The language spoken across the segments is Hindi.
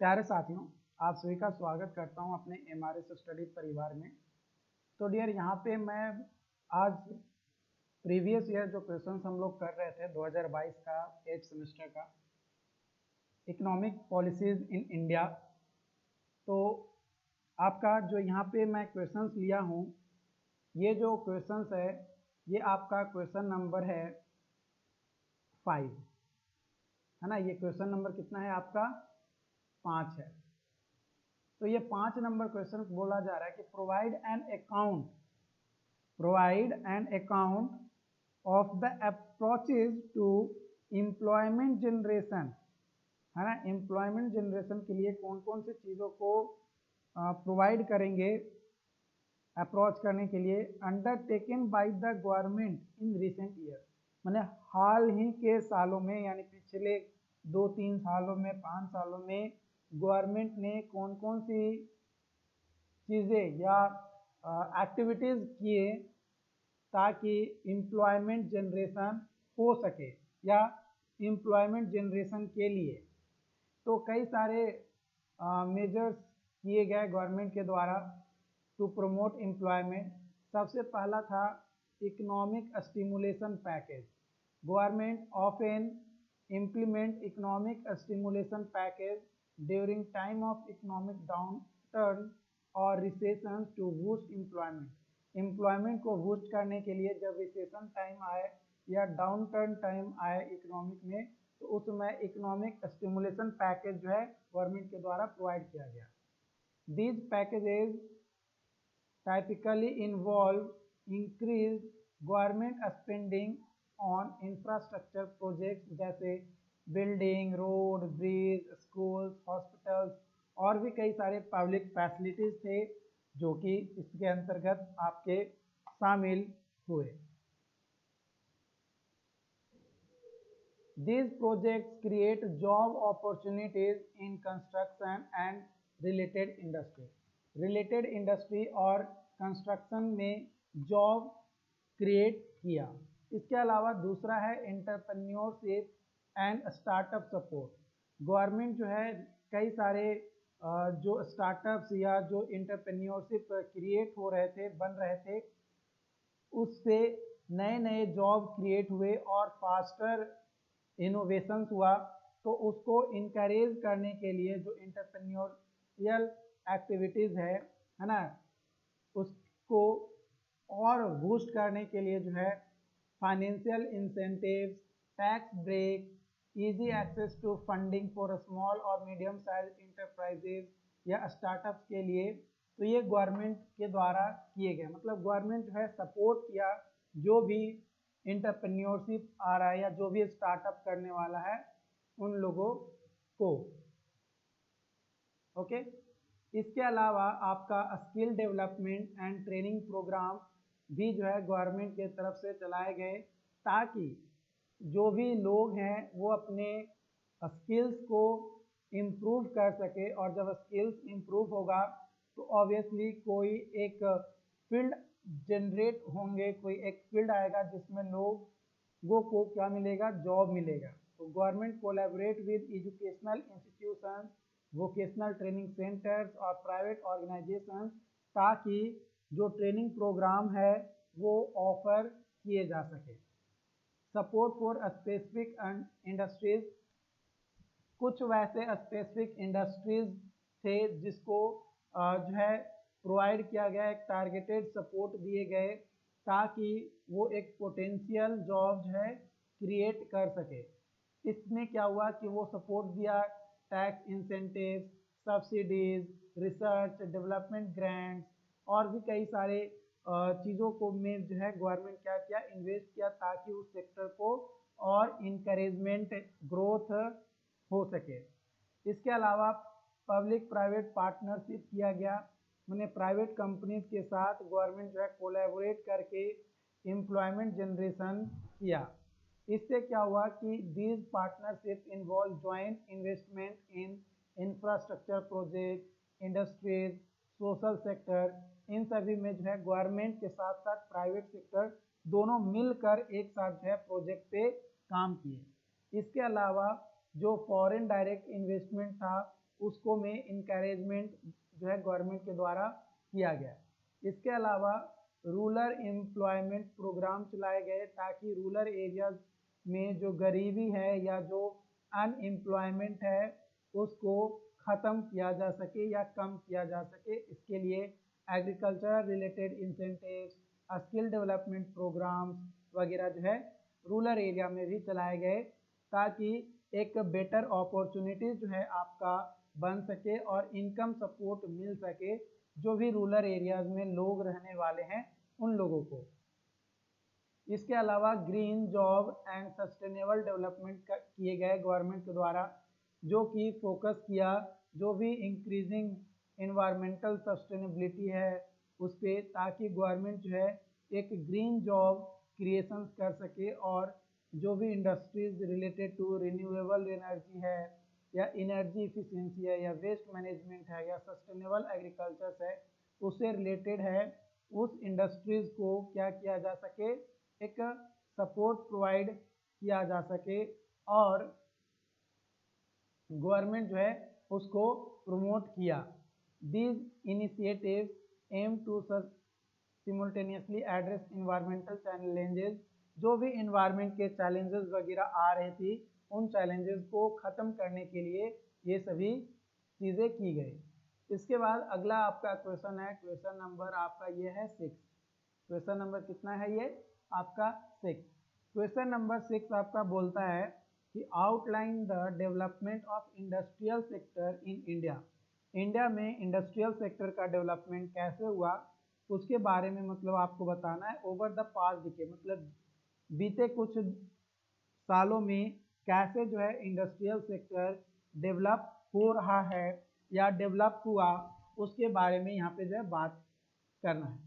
प्यारे साथियों, आप सभी का स्वागत करता हूं अपने एमआरएस स्टडी परिवार में। तो डियर, यहाँ पे मैं आज प्रीवियस ईयर जो क्वेश्चंस हम लोग कर रहे थे 2022 का 8th सेमेस्टर का इकोनॉमिक पॉलिसीज इन इंडिया, तो आपका जो यहाँ पे मैं क्वेश्चंस लिया हूँ, ये जो क्वेश्चंस है ये आपका क्वेश्चन नंबर है 5, है ना। ये क्वेश्चन नंबर कितना है आपका? 5 है। तो ये 5 नंबर क्वेश्चन बोला जा रहा है कि provide an account of the approaches to employment generation, है ना। एम्प्लॉयमेंट जनरेशन के लिए कौन कौन सी चीज़ों को प्रोवाइड करेंगे अप्रोच करने के लिए, undertaken by the government in recent year, मैंने हाल ही के सालों में, यानी पिछले 2-3 सालों में, 5 सालों में गवर्नमेंट ने कौन कौन सी चीज़ें या एक्टिविटीज़ किए ताकि एम्प्लॉयमेंट जनरेशन हो सके, या एम्प्लॉयमेंट जनरेशन के लिए। तो कई सारे मेजर्स किए गए गवर्नमेंट के द्वारा टू प्रमोट एम्प्लॉयमेंट। सबसे पहला था economic stimulation package. Government often implement economic stimulation package during time of economic downturn or recession to boost employment। Employment को बूस्ट करने के लिए जब रिसेशन टाइम आए या डाउन टर्न टाइम आए इकोनॉमिक में, तो उस समय इकोनॉमिक स्टिमुलेशन पैकेज जो है गवर्नमेंट के द्वारा प्रोवाइड किया गया। These packages typically involve increase government spending on infrastructure projects जैसे building, road, bridge, schools, hospitals और भी कई सारे पब्लिक फैसिलिटीज थे जो कि इसके अंतर्गत आपके शामिल हुए। These projects create job opportunities in construction and related industry। Related industry और कंस्ट्रक्शन में जॉब क्रिएट किया। इसके अलावा दूसरा है entrepreneurship and startup support. Government जो है कई सारे जो स्टार्टअप्स या जो एंटरप्रेन्योरशिप क्रिएट हो रहे थे, बन रहे थे, उससे नए नए जॉब क्रिएट हुए और फास्टर इनोवेशंस हुआ। तो उसको इनकरेज करने के लिए जो एंटरप्रेन्योरियल एक्टिविटीज़ है ना, उसको और बूस्ट करने के लिए जो है financial incentives, tax break, easy access to funding for small और मीडियम साइज इंटरप्राइजेज या स्टार्टअप्स के लिए, तो ये गवर्नमेंट के द्वारा किए गए। मतलब गवर्नमेंट जो है सपोर्ट किया जो भी एंटरप्रेन्योरशिप आ रहा है या जो भी स्टार्टअप करने वाला है उन लोगों को। ओके। इसके अलावा आपका skill development and training programme भी जो है गवर्नमेंट के तरफ से चलाए गए ताकि जो भी लोग हैं वो अपने स्किल्स को इम्प्रूव कर सके, और जब स्किल्स इम्प्रूव होगा तो ऑब्वियसली कोई एक फील्ड जनरेट होंगे, कोई एक फील्ड आएगा जिसमें लोगों को क्या मिलेगा? जॉब मिलेगा। तो government collaborate with educational institution, vocational training centres और प्राइवेट ऑर्गेनाइजेशन ताकि जो ट्रेनिंग प्रोग्राम है वो ऑफर किए जा सके। सपोर्ट फॉर स्पेसिफिक इंडस्ट्रीज, कुछ वैसे स्पेसिफिक इंडस्ट्रीज थे जिसको जो है प्रोवाइड किया गया, एक टारगेटेड सपोर्ट दिए गए ताकि वो एक पोटेंशियल जॉब जो है क्रिएट कर सके। इसमें क्या हुआ कि वो सपोर्ट दिया, tax incentive, subsidies, research development grants और भी कई सारे चीज़ों को में जो है गवर्नमेंट क्या किया, इन्वेस्ट किया ताकि उस सेक्टर को और इनकरेजमेंट ग्रोथ हो सके। इसके अलावा पब्लिक प्राइवेट पार्टनरशिप किया गया, मैंने प्राइवेट कंपनीज के साथ गवर्नमेंट जो है कोलैबोरेट करके एम्प्लॉयमेंट जनरेशन किया। इससे क्या हुआ कि these partnership involve joint investment in infrastructure project, industries, social sector, इन सभी में जो है गवर्नमेंट के साथ साथ प्राइवेट सेक्टर दोनों मिलकर एक साथ जो है प्रोजेक्ट पे काम किए। इसके अलावा जो फॉरेन डायरेक्ट इन्वेस्टमेंट था उसको में इंकरेजमेंट जो है गवर्नमेंट के द्वारा किया गया। इसके अलावा रूरल एम्प्लॉयमेंट प्रोग्राम चलाए गए ताकि रूरल एरियाज में जो गरीबी है या जो अनएम्प्लॉयमेंट है उसको ख़त्म किया जा सके या कम किया जा सके। इसके लिए agriculture related incentives, skill development programmes वगैरह जो है रूरल एरिया में भी चलाए गए ताकि एक बेटर अपॉर्चुनिटी जो है आपका बन सके और इनकम सपोर्ट मिल सके जो भी रूरल एरियाज में लोग रहने वाले हैं उन लोगों को। इसके अलावा green job and sustainable development किए गए गवर्नमेंट के द्वारा, जो कि फोकस किया जो भी इंक्रीजिंग इन्वायरमेंटल सस्टेनेबिलिटी है उस पर, ताकि गवर्नमेंट जो है एक ग्रीन जॉब क्रिएशन कर सके और जो भी industries related to renewable energy है या एनर्जी इफिशिएंसी है या वेस्ट मैनेजमेंट है या सस्टेनेबल एग्रीकल्चर है उससे रिलेटेड है, उस इंडस्ट्रीज को क्या किया जा सके, एक सपोर्ट प्रोवाइड किया जा सके और गवर्नमेंट जो है उसको प्रमोट किया। These initiatives aim to simultaneously address environmental challenges, जो भी इन्वायरमेंट के चैलेंजेस वगैरह आ रही थी उन चैलेंजेस को ख़त्म करने के लिए ये सभी चीज़ें की गई। इसके बाद अगला आपका क्वेश्चन है, क्वेश्चन नंबर आपका ये है 6। क्वेश्चन नंबर कितना है ये आपका 6। क्वेश्चन नंबर 6 आपका बोलता है कि outline the development of industrial sector in India. India में इंडस्ट्रियल सेक्टर का डेवलपमेंट कैसे हुआ उसके बारे में मतलब आपको बताना है। ओवर द पास्ट डिकेड मतलब बीते कुछ सालों में कैसे जो है इंडस्ट्रियल सेक्टर डेवलप हो रहा है या डेवलप हुआ उसके बारे में यहाँ पे जो है बात करना है।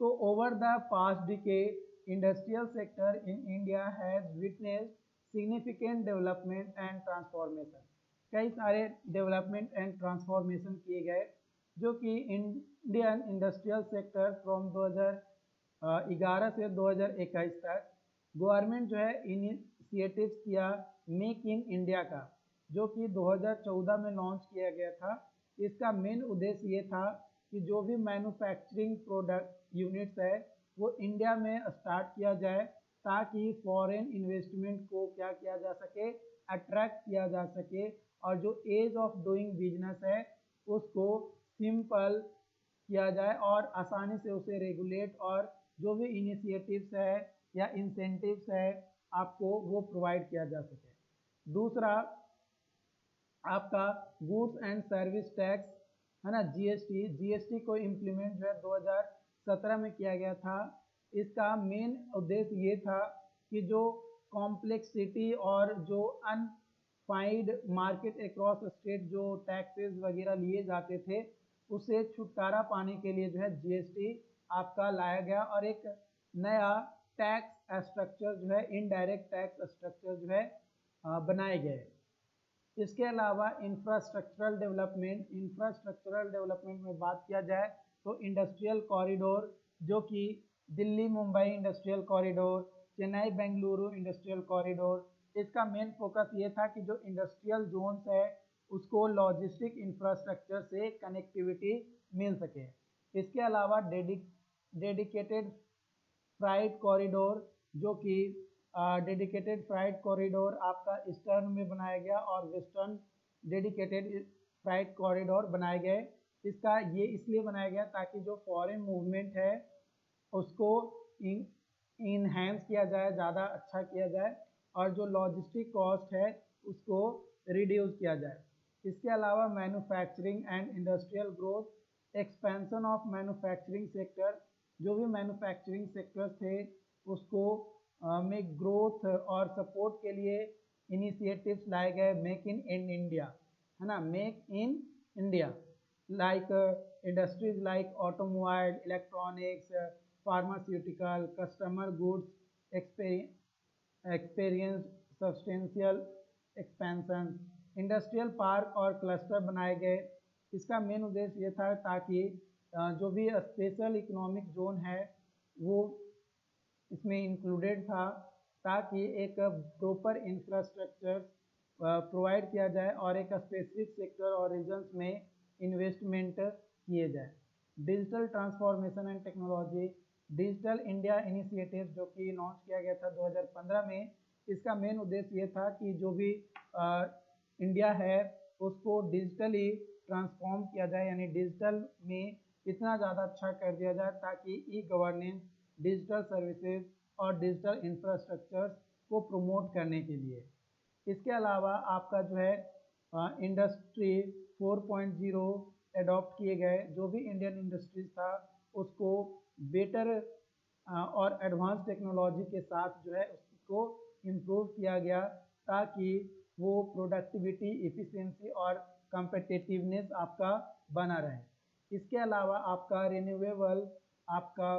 तो over the past decade industrial sector in India has witnessed significant development and transformation. कई सारे डेवलपमेंट एंड ट्रांसफॉर्मेशन किए गए जो कि इंडियन इंडस्ट्रियल सेक्टर फ्रॉम 2011 से 2021 तक गवर्नमेंट जो है इनिशिएटिव्स किया मेक इन इंडिया का, जो कि 2014 में लॉन्च किया गया था। इसका मेन उद्देश्य ये था कि जो भी मैन्युफैक्चरिंग प्रोडक्ट यूनिट्स है वो इंडिया में स्टार्ट किया जाए ताकि फॉरेन इन्वेस्टमेंट को क्या किया जा सके, अट्रैक्ट किया जा सके और जो एज ऑफ डूइंग बिजनेस है उसको सिंपल किया जाए और आसानी से उसे रेगुलेट और जो भी इनिशिएटिव्स है या इंसेंटिव्स है आपको वो प्रोवाइड किया जा सके। दूसरा आपका गुड्स एंड सर्विस टैक्स है ना, जीएसटी को इम्प्लीमेंट जो है 2017 में किया गया था। इसका मेन उद्देश्य ये था कि जो कॉम्प्लेक्सिटी और जो अनफाइंड मार्केट अक्रॉस स्टेट जो टैक्सेस वगैरह लिए जाते थे उससे छुटकारा पाने के लिए जो है जीएसटी आपका लाया गया और एक नया टैक्स स्ट्रक्चर जो है इनडायरेक्ट टैक्स स्ट्रक्चर जो है बनाए गए। इसके अलावा इंफ्रास्ट्रक्चरल डेवलपमेंट में बात किया जाए तो इंडस्ट्रियल कॉरिडोर, जो कि Delhi Mumbai industrial corridor, Chennai Bengaluru industrial corridor, इसका मेन फोकस ये था कि जो इंडस्ट्रियल जोन्स है उसको लॉजिस्टिक इंफ्रास्ट्रक्चर से कनेक्टिविटी मिल सके। इसके अलावा डेडिकेटेड फ्राइट कॉरिडोर, जो कि डेडिकेटेड फ्राइट कॉरिडोर आपका ईस्टर्न में बनाया गया और वेस्टर्न डेडिकेटेड फ्राइट कॉरिडोर बनाए गए। इसका ये इसलिए बनाया गया ताकि जो फॉरेन मूवमेंट है उसको इनहेंस किया जाए, ज़्यादा अच्छा किया जाए और जो लॉजिस्टिक कॉस्ट है उसको रिड्यूस किया जाए। इसके अलावा manufacturing and industrial growth, expansion of manufacturing sector, जो भी मैन्युफैक्चरिंग सेक्टर थे उसको में ग्रोथ और सपोर्ट के लिए इनिशिएटिव्स लाए गए मेक इन इंडिया है ना, make in India like industries like automobile, electronics, pharmaceutical, customer goods experience substantial expansion. Industrial park और क्लस्टर बनाए गए। इसका मेन उद्देश्य ये था ताकि जो भी स्पेशल इकोनॉमिक जोन है वो इसमें इंक्लूडेड था ताकि एक प्रॉपर इंफ्रास्ट्रक्चर प्रोवाइड किया जाए और एक स्पेसिफिक सेक्टर और रीजन्स में इन्वेस्टमेंट किए जाए। Digital transformation and technology, digital India initiative जो कि लॉन्च किया गया था 2015 में। इसका मेन उद्देश्य ये था कि जो भी इंडिया है उसको डिजिटली ट्रांसफॉर्म किया जाए, यानी डिजिटल में इतना ज़्यादा अच्छा कर दिया जाए ताकि ई गवर्नेंस, डिजिटल सर्विसेज और डिजिटल इंफ्रास्ट्रक्चर को प्रमोट करने के लिए। इसके अलावा आपका जो है इंडस्ट्री 4.0 एडॉप्ट किए गए, जो भी इंडियन इंडस्ट्रीज था उसको बेटर और एडवांस टेक्नोलॉजी के साथ जो है उसको इम्प्रूव किया गया ताकि वो प्रोडक्टिविटी, इफ़िशियंसी और कम्पिटिटिवनेस आपका बना रहे। इसके अलावा आपका रिन्यूएबल, आपका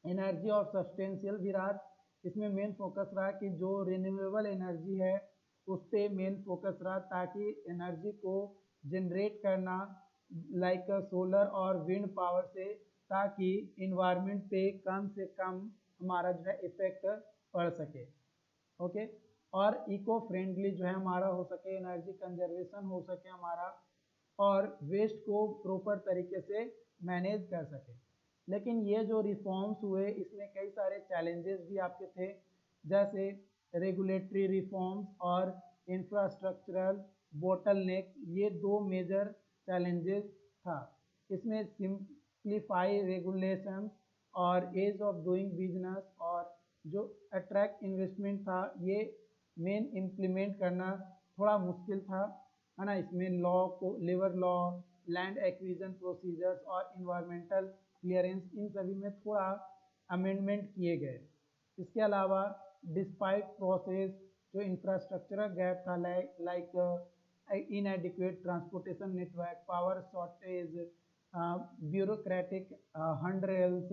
एनर्जी और सस्टेंशियल भी रहा। इसमें मेन फोकस रहा कि जो रिन्यूएबल एनर्जी है उस पर मेन फोकस रहा ताकि एनर्जी को जनरेट करना लाइक सोलर और विंड पावर से, ताकि इन्वायरमेंट पे कम से कम हमारा जो है इफेक्ट पड़ सके। ओके, और इको फ्रेंडली जो है हमारा हो सके, एनर्जी कंजर्वेशन हो सके हमारा, और वेस्ट को प्रॉपर तरीके से मैनेज कर सके। लेकिन ये जो रिफॉर्म्स हुए इसमें कई सारे चैलेंजेस भी आपके थे, जैसे रेगुलेटरी रिफॉर्म्स और इंफ्रास्ट्रक्चरल बोटलनेक, ये दो मेजर चैलेंजेस था। इसमें सिंप्लीफाई रेगुलेशन और एज ऑफ डूइंग बिजनेस और जो अट्रैक्ट इन्वेस्टमेंट था ये मेन इम्प्लीमेंट करना थोड़ा मुश्किल था, है ना। इसमें लॉ को, labour law, land acquisition procedures और इन्वायरमेंटल क्लियरेंस, इन सभी में थोड़ा अमेंडमेंट किए गए। इसके अलावा डिस्पाइट प्रोसेस जो इंफ्रास्ट्रक्चरल गैप था, like inadequate transportation network, power shortage, bureaucratic handrails,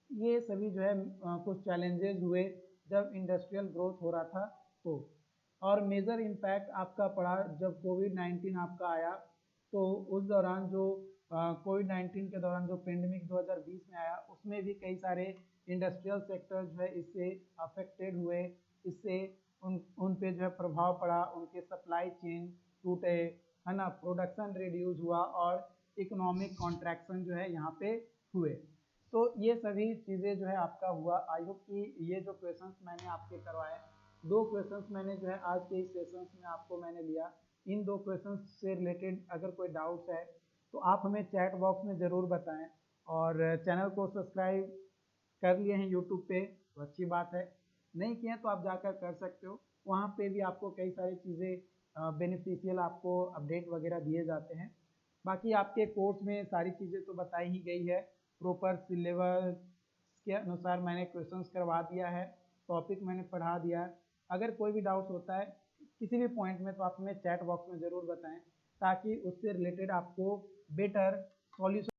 ये सभी जो है कुछ चैलेंजेस हुए जब इंडस्ट्रियल ग्रोथ हो रहा था तो। और मेजर इम्पैक्ट आपका पड़ा जब कोविड-19 आपका आया, तो उस दौरान जो कोविड-19 के दौरान जो पेंडेमिक 2020 में आया उसमें भी कई सारे इंडस्ट्रियल सेक्टर जो है इससे अफेक्टेड हुए। इससे उन पे जो है प्रभाव पड़ा, उनके सप्लाई चेन टूटे, है ना, प्रोडक्शन रिड्यूस हुआ और इकोनॉमिक कॉन्ट्रैक्शन जो है यहाँ पे हुए। तो ये सभी चीज़ें जो है आपका हुआ। आई होप कि ये जो क्वेश्चंस मैंने आपके करवाए, दो क्वेश्चंस मैंने जो है आज के इस सेशंस में आपको मैंने लिया। इन दो क्वेश्चंस से रिलेटेड अगर कोई डाउट्स है तो आप हमें चैट बॉक्स में ज़रूर बताएं, और चैनल को सब्सक्राइब कर लिए हैं यूट्यूब पे तो अच्छी बात है, नहीं किए तो आप जाकर कर सकते हो। वहाँ पे भी आपको कई सारी चीज़ें बेनिफिशियल आपको अपडेट वगैरह दिए जाते हैं। बाकी आपके कोर्स में सारी चीज़ें तो बताई ही गई है, प्रॉपर सिलेबस के अनुसार मैंने क्वेश्चंस करवा दिया है, टॉपिक मैंने पढ़ा दिया है। अगर कोई भी डाउट होता है किसी भी पॉइंट में तो आप हमें चैट बॉक्स में ज़रूर बताएं ताकि उससे रिलेटेड आपको बेटर सॉल्यूशन